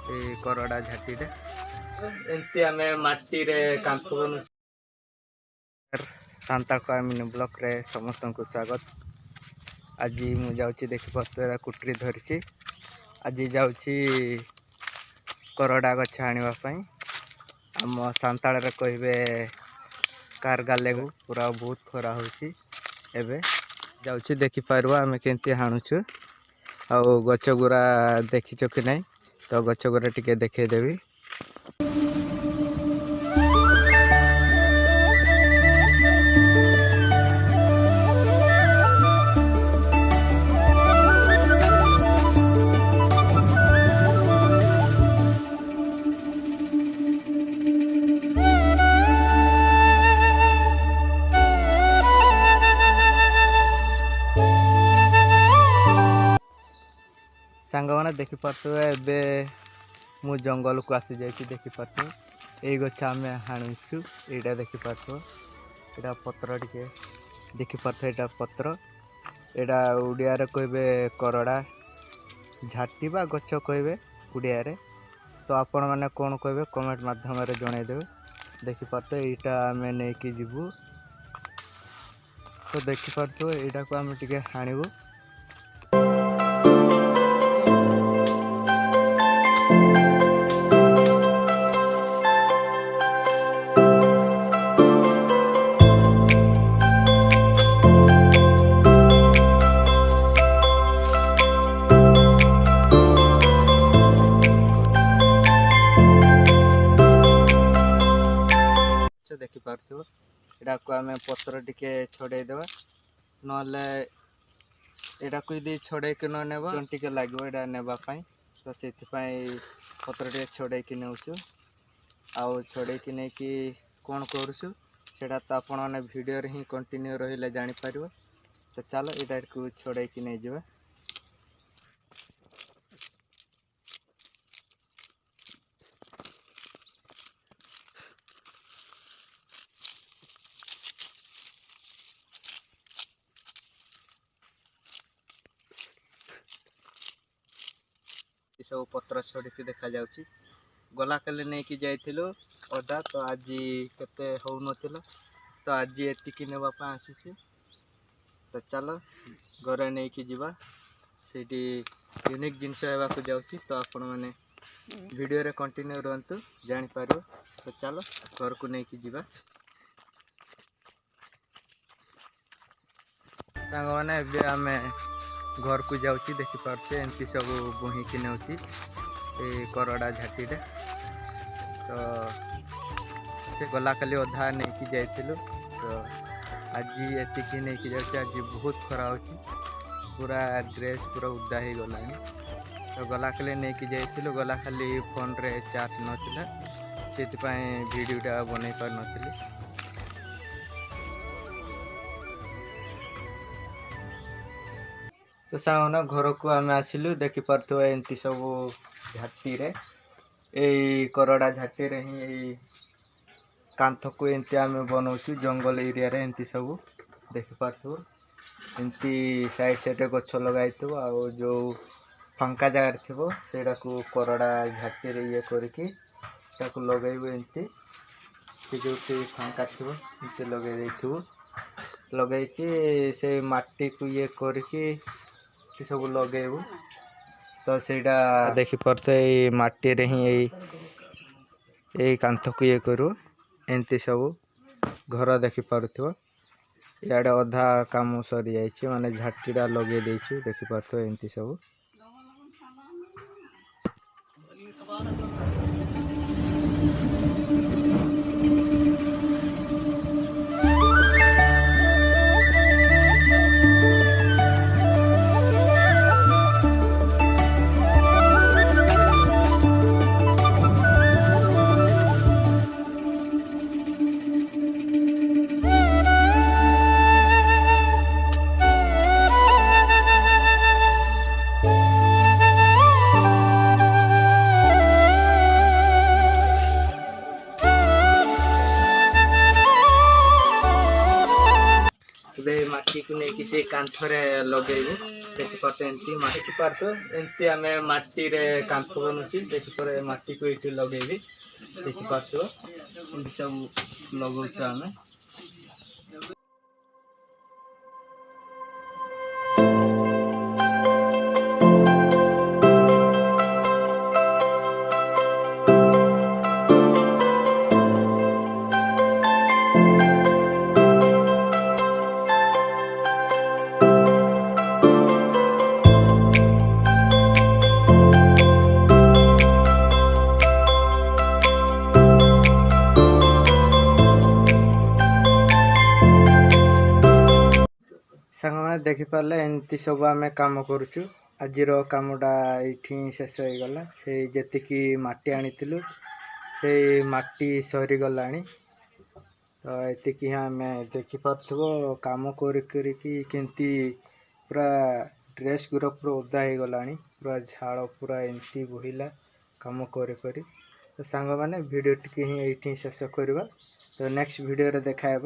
करड़ा झाटी एमती आम मटी कांथ बन सांता मिनी ब्लॉक रे समस्त को स्वागत। आज मुझे देखिए कुटरी धरी आज जाऊँगी करड़ा गछ आने आम सांताल कहे कार गाले को पूरा बहुत खरा होची एबे जाऊँगी देखिपार आम केमती हाणुचु आ गछ गुरा देखीच कि नहीं तो गछ गुरा टिके देखदेवी। सांग मैंने देखिपे ए मु जंगल को आसी जाइए देखिपे यही गछ आम हाणुचु यहाँ देखिपार यहाँ पत्र टे देखिपे यहाँ पत्र यहाँ ओडिया कहे करड़ा झाटी बा गछ कहे ओडिया तो आपण मैंने कौन कहे कमेंट माध्यम जनईदे देखिपे यहाँ आम नहीं कि जीवु तो देखिपे यहाँ को आम टे हाणु देखिपार यहाँ को आम पत्र टिके छड़ेदेवा ना यहाँ को यदि छड़े कि न नेबा टे लगे यहाँ नेबाई तो से पत्र टे छड़े कि नौचु आउ छड़े कि नहीं कि कौन करूँ सेटा तो आपण मैंने वीडियो रे ही कंटिन्यू रही जापर तो चलो यहाँ को छड़े कि नहीं जावा। सब पत्र छड़ी देखा जाउची गला काले नहीं कि जाइथिलो अदा तो आज केते हो नथिला तो आज एतिकी नेबा पा आसीछि तो चलो घरे नहीं कि जीवा सेठी यूनिक जिनस हेबा को जाउची तो आपण माने वीडियो रे कंटिन्यू रहंतु जानि पारो तो चलो घर को नहीं कि जीवा। सांग माने बे आमे घर को जाऊँगी देखिपे एमती सब बोहीकि नौची करड़ा झाटी तो से गला काली अधा नहीं कि जाइलु तो आज एतिकी नहीं कि जाऊँ आज बहुत खरा हो पूरा ड्रेस पूरा उदा हो गला तो गला काली नहीं कि जाइलु गला खाली फोन रे चार्ज नथिला से वीडियोटा बन पार नी। तो सामने घर को आम आसिलु देखिपे एमती सब झाटी करड़ा झाटी ही कांथ को एमती आम बनाऊँ जंगल एरिया रे एमती सब देखिपे एमती साइड साइड गछ लगाई जो फांका जगार थो सेटा को करड़ा झाटी ये करके लगेबू एमती जो फांका थी लगे लगेकि से माटी को ये करके सब लगेबू तो सेटा देखिपे मटी रे ही यही कांथ को ये करू एमती सब घर देखिपार इे अधा काम सरी जाइए माने झाटीटा लगे देचु देखिपे एमती सब। माटी को नहीं कि से कांथरे लगेबू देखिपारे एमती आम मटी कांथ बनूची देखिपारे मटी को ये लगे देखिपार सब लगुच आम सांग मैंने देखिपारे एमती सब आम कम करुचु आज कमटा ये शेष हो गला से जी मटी आनी से मटी सरीगला तो ये आम देखिपार कम करती पूरा ड्रेस गुरा पूरा ओदा हो गला पूरा झाड़ पूरा एमती बोहिला कम कर तो सांग मैंने वीडियो टी ये शेष करवा तो नेक्स्ट वीडियो रे देखा